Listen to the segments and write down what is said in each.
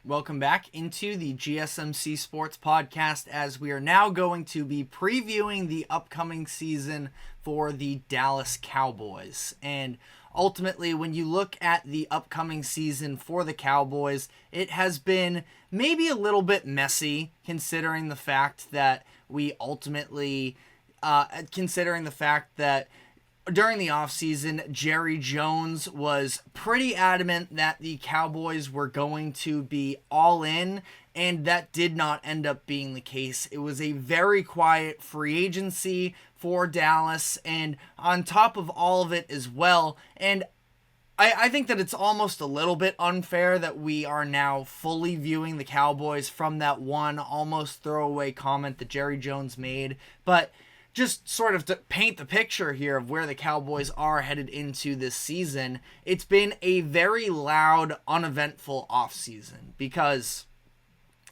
Welcome back into the GSMC Sports Podcast, as we are now going to be previewing the upcoming season for the Dallas Cowboys. And ultimately, when you look at the upcoming season for the Cowboys, it has been maybe a little bit messy, considering the fact that during the offseason, Jerry Jones was pretty adamant that the Cowboys were going to be all in, and that did not end up being the case. It was a very quiet free agency for Dallas, and on top of all of it as well, and I think that it's almost a little bit unfair that we are now fully viewing the Cowboys from that one almost throwaway comment that Jerry Jones made, but just sort of to paint the picture here of where the Cowboys are headed into this season, it's been a very loud, uneventful offseason because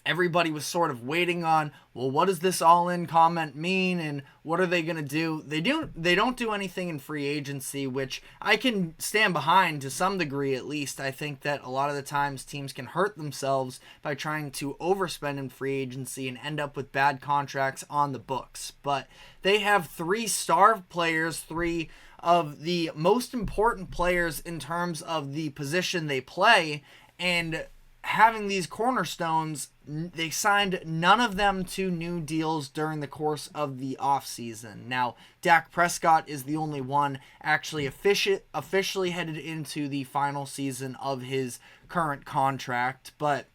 everybody was sort of waiting on, well, what does this all-in comment mean, and what are they going to do? They don't do anything in free agency, which I can stand behind to some degree at least. I think that a lot of the times teams can hurt themselves by trying to overspend in free agency and end up with bad contracts on the books. But they have three star players, three of the most important players in terms of the position they play, and having these cornerstones, they signed none of them to new deals during the course of the offseason. Now, Dak Prescott is the only one actually officially headed into the final season of his current contract, but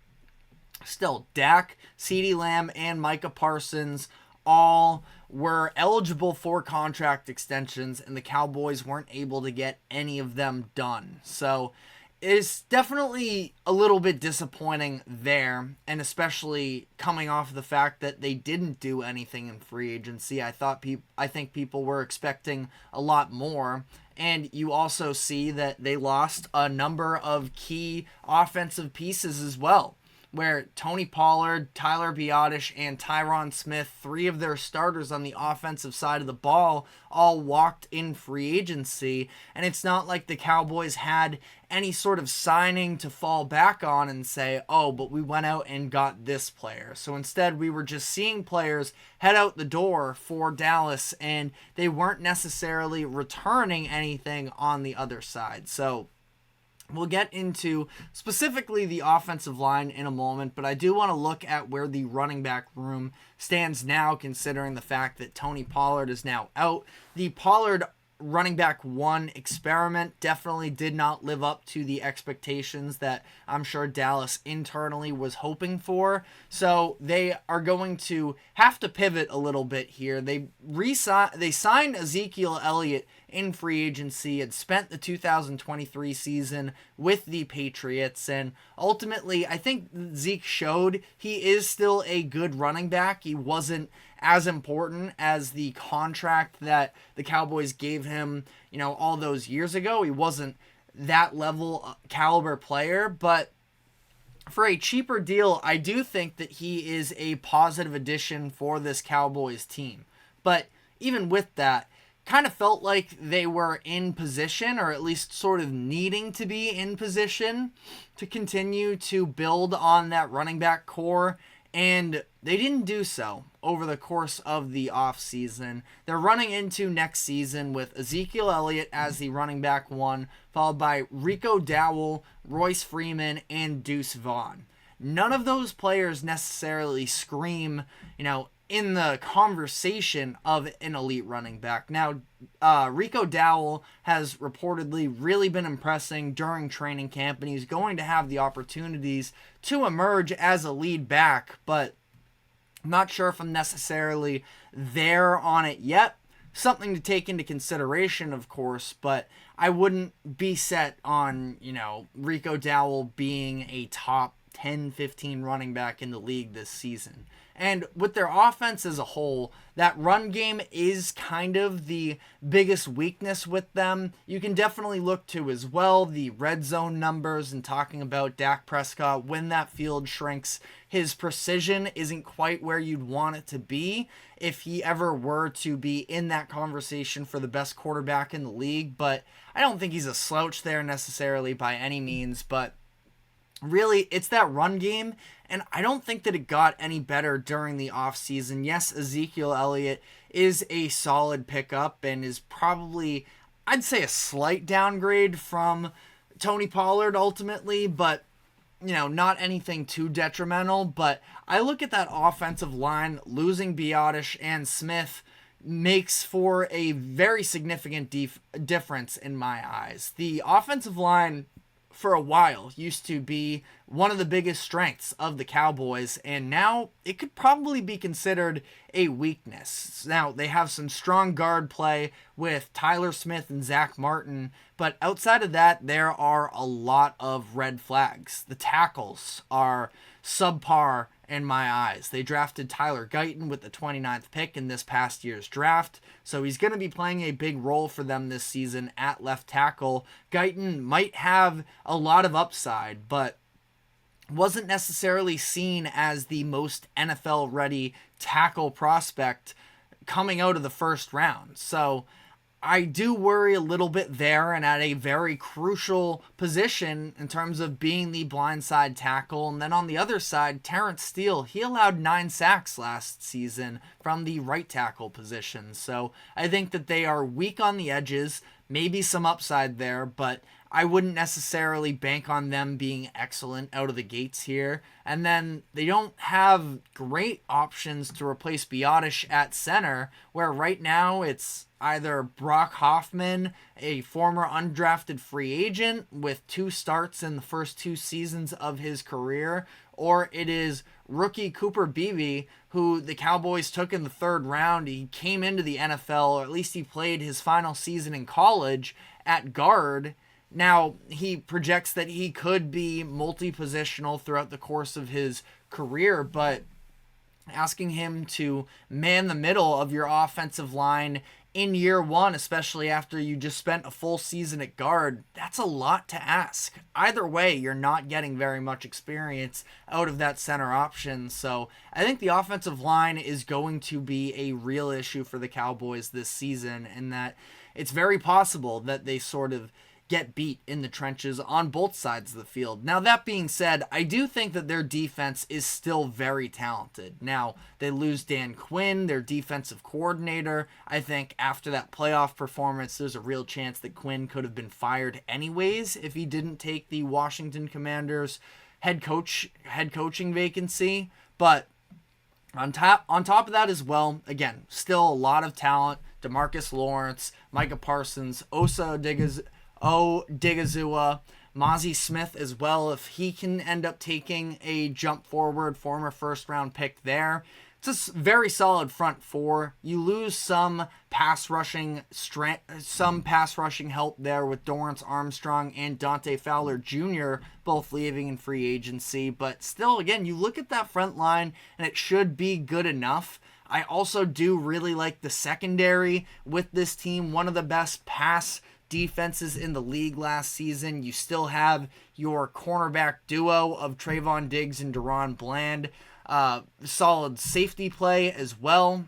still, Dak, CeeDee Lamb, and Micah Parsons all were eligible for contract extensions, and the Cowboys weren't able to get any of them done. So it's definitely a little bit disappointing there, and especially coming off the fact that they didn't do anything in free agency. I think people were expecting a lot more, and you also see that they lost a number of key offensive pieces as well, where Tony Pollard, Tyler Biadasz, and Tyron Smith, three of their starters on the offensive side of the ball, all walked in free agency. And it's not like the Cowboys had any sort of signing to fall back on and say, oh, but we went out and got this player. So instead, we were just seeing players head out the door for Dallas, and they weren't necessarily returning anything on the other side. So we'll get into specifically the offensive line in a moment, but I do want to look at where the running back room stands now, considering the fact that Tony Pollard is now out. The Pollard running back one experiment definitely did not live up to the expectations that I'm sure Dallas internally was hoping for. So they are going to have to pivot a little bit here. They signed Ezekiel Elliott in free agency, had spent the 2023 season with the Patriots, and ultimately I think Zeke showed he is still a good running back. He wasn't as important as the contract that the Cowboys gave him, all those years ago. He wasn't that level caliber player, but for a cheaper deal, I do think that he is a positive addition for this Cowboys team. But even with that, kind of felt like they were in position, or at least sort of needing to be in position to continue to build on that running back core, and they didn't do so over the course of the offseason. They're running into next season with Ezekiel Elliott as the running back one, followed by Rico Dowell, Royce Freeman, and Deuce Vaughn. None of those players necessarily scream, in the conversation of an elite running back. Now, Rico Dowell has reportedly really been impressing during training camp, and he's going to have the opportunities to emerge as a lead back, but I'm not sure if I'm necessarily there on it yet. Something to take into consideration, of course, but I wouldn't be set on, Rico Dowell being a top 10, 15 running back in the league this season. And with their offense as a whole, that run game is kind of the biggest weakness with them. You can definitely look to as well the red zone numbers, and talking about Dak Prescott, when that field shrinks, his precision isn't quite where you'd want it to be if he ever were to be in that conversation for the best quarterback in the league. But I don't think he's a slouch there necessarily by any means, but really, it's that run game, and I don't think that it got any better during the offseason. Yes, Ezekiel Elliott is a solid pickup and is probably, I'd say, a slight downgrade from Tony Pollard ultimately, but not anything too detrimental. But I look at that offensive line, losing Biotish and Smith makes for a very significant difference in my eyes. The offensive line for a while used to be one of the biggest strengths of the Cowboys, and now it could probably be considered a weakness. Now, they have some strong guard play with Tyler Smith and Zach Martin, but outside of that, there are a lot of red flags. The tackles are subpar in my eyes. They drafted Tyler Guyton with the 29th pick in this past year's draft, so he's going to be playing a big role for them this season at left tackle. Guyton might have a lot of upside, but wasn't necessarily seen as the most NFL-ready tackle prospect coming out of the first round. So I do worry a little bit there, and at a very crucial position in terms of being the blindside tackle. And then on the other side, Terrence Steele, he allowed 9 sacks last season from the right tackle position. So I think that they are weak on the edges, maybe some upside there, but I wouldn't necessarily bank on them being excellent out of the gates here. And then they don't have great options to replace Biotish at center, where right now it's either Brock Hoffman, a former undrafted free agent with 2 starts in the first 2 seasons of his career, or it is rookie Cooper Beebe, who the Cowboys took in the 3rd round. He came into the NFL, or at least he played his final season in college at guard. Now, he projects that he could be multi-positional throughout the course of his career, but asking him to man the middle of your offensive line in year 1, especially after you just spent a full season at guard, that's a lot to ask. Either way, you're not getting very much experience out of that center option. So I think the offensive line is going to be a real issue for the Cowboys this season, and that it's very possible that they sort of get beat in the trenches on both sides of the field. Now, that being said, I do think that their defense is still very talented. Now, they lose Dan Quinn, their defensive coordinator. I think after that playoff performance, there's a real chance that Quinn could have been fired anyways if he didn't take the Washington Commanders head coaching vacancy. But on top of that as well, again, still a lot of talent. DeMarcus Lawrence, Micah Parsons, Osa Odigizua, Mozzie Smith as well, if he can end up taking a jump forward, former 1st round pick there. It's a very solid front 4. You lose some pass rushing help there with Dorrance Armstrong and Dante Fowler Jr. both leaving in free agency, but still, again, you look at that front line and it should be good enough. I also do really like the secondary with this team, one of the best pass defenses in the league last season. You still have your cornerback duo of Trayvon Diggs and Deron Bland. Solid safety play as well.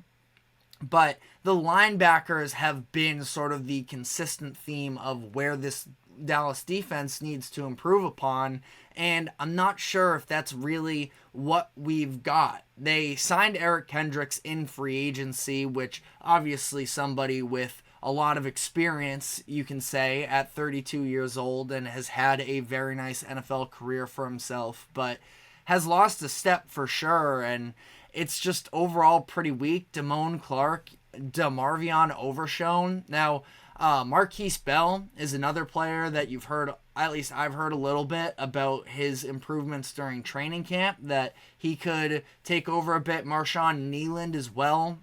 But the linebackers have been sort of the consistent theme of where this Dallas defense needs to improve upon, and I'm not sure if that's really what we've got. They signed Eric Kendricks in free agency, which obviously somebody with a lot of experience, you can say, at 32 years old and has had a very nice NFL career for himself, but has lost a step for sure, and it's just overall pretty weak. Damone Clark, DeMarvion Overshown. Now, Marquise Bell is another player that you've heard, at least I've heard a little bit about his improvements during training camp, that he could take over a bit. Marshawn Nealand as well.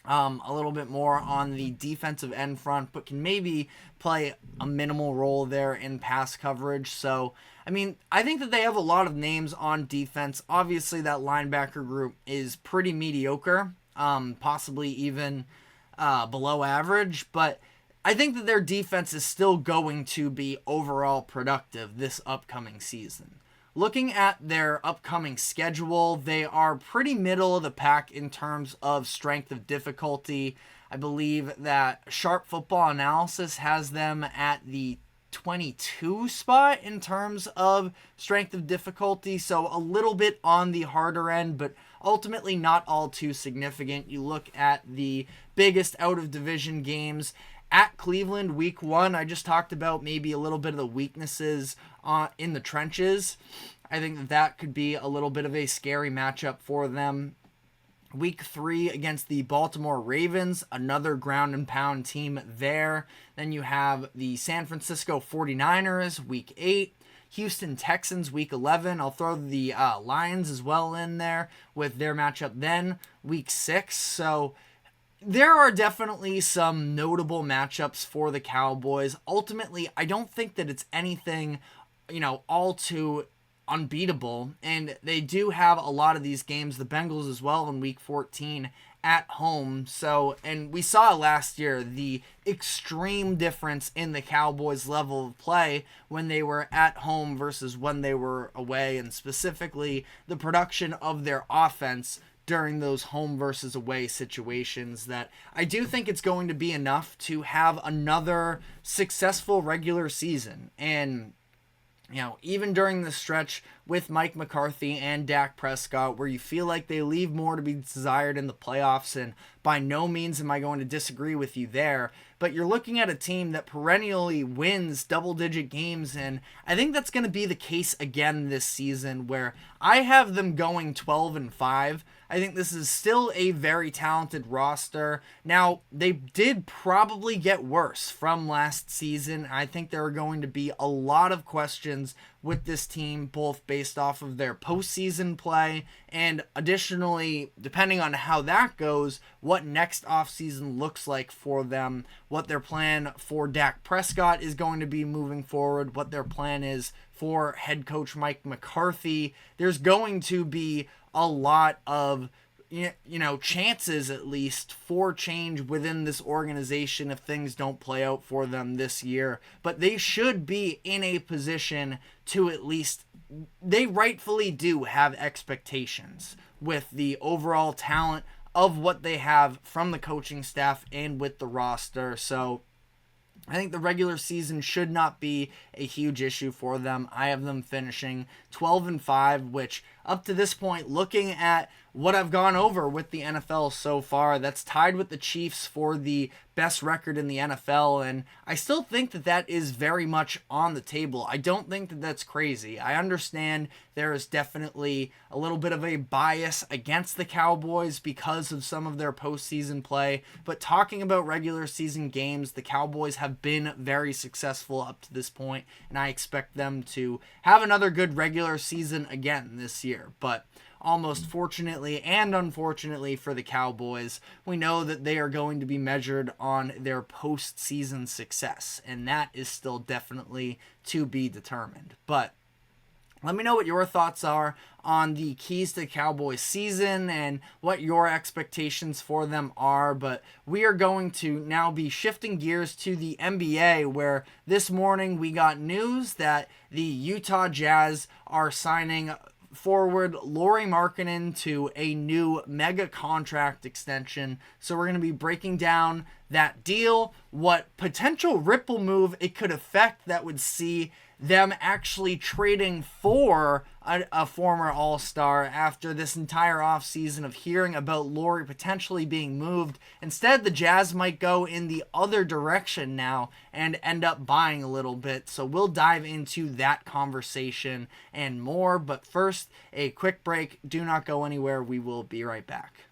A little bit more on the defensive end front, but can maybe play a minimal role there in pass coverage. So, I mean, I think that they have a lot of names on defense. Obviously, that linebacker group is pretty mediocre, possibly even below average, but I think that their defense is still going to be overall productive this upcoming season. Looking at their upcoming schedule, they are pretty middle of the pack in terms of strength of difficulty. I believe that Sharp Football Analysis has them at the 22 spot in terms of strength of difficulty, so a little bit on the harder end, but ultimately not all too significant. You look at the biggest out-of-division games. At Cleveland, week 1, I just talked about maybe a little bit of the weaknesses in the trenches. I think that could be a little bit of a scary matchup for them. Week 3 against the Baltimore Ravens, another ground and pound team there. Then you have the San Francisco 49ers, week 8. Houston Texans, week 11. I'll throw the Lions as well in there with their matchup then, week 6. So there are definitely some notable matchups for the Cowboys. Ultimately, I don't think that it's anything, all too unbeatable, and they do have a lot of these games, the Bengals as well, in week 14 at home. So, and we saw last year the extreme difference in the Cowboys' level of play when they were at home versus when they were away, and specifically the production of their offense during those home versus away situations. That I do think it's going to be enough to have another successful regular season. And even during the stretch with Mike McCarthy and Dak Prescott, where you feel like they leave more to be desired in the playoffs, and by no means am I going to disagree with you there, but you're looking at a team that perennially wins double-digit games, and I think that's going to be the case again this season, where I have them going 12-5. I think this is still a very talented roster. Now, they did probably get worse from last season. I think there are going to be a lot of questions with this team, both based off of their postseason play and additionally, depending on how that goes, what next offseason looks like for them, what their plan for Dak Prescott is going to be moving forward, what their plan is for head coach Mike McCarthy. There's going to be a lot of chances, at least, for change within this organization if things don't play out for them this year. But they should be in a position to at least, they rightfully do have expectations with the overall talent of what they have from the coaching staff and with the roster. So I think the regular season should not be a huge issue for them. I have them finishing 12-5, which up to this point, looking at what I've gone over with the NFL so far, that's tied with the Chiefs for the best record in the NFL, and I still think that that is very much on the table. I don't think that that's crazy. I understand there is definitely a little bit of a bias against the Cowboys because of some of their postseason play, but talking about regular season games, the Cowboys have been very successful up to this point, and I expect them to have another good regular season again this year. But almost fortunately and unfortunately for the Cowboys, we know that they are going to be measured on their postseason success, and that is still definitely to be determined. But let me know what your thoughts are on the keys to the Cowboys season and what your expectations for them are. But we are going to now be shifting gears to the NBA, where this morning we got news that the Utah Jazz are signing forward Lauri Markkanen to a new mega contract extension. So we're going to be breaking down that deal, what potential ripple move it could affect that would see them actually trading for a former All-Star after this entire offseason of hearing about Lauri potentially being moved. Instead, the Jazz might go in the other direction now and end up buying a little bit. So we'll dive into that conversation and more. But first, a quick break. Do not go anywhere. We will be right back.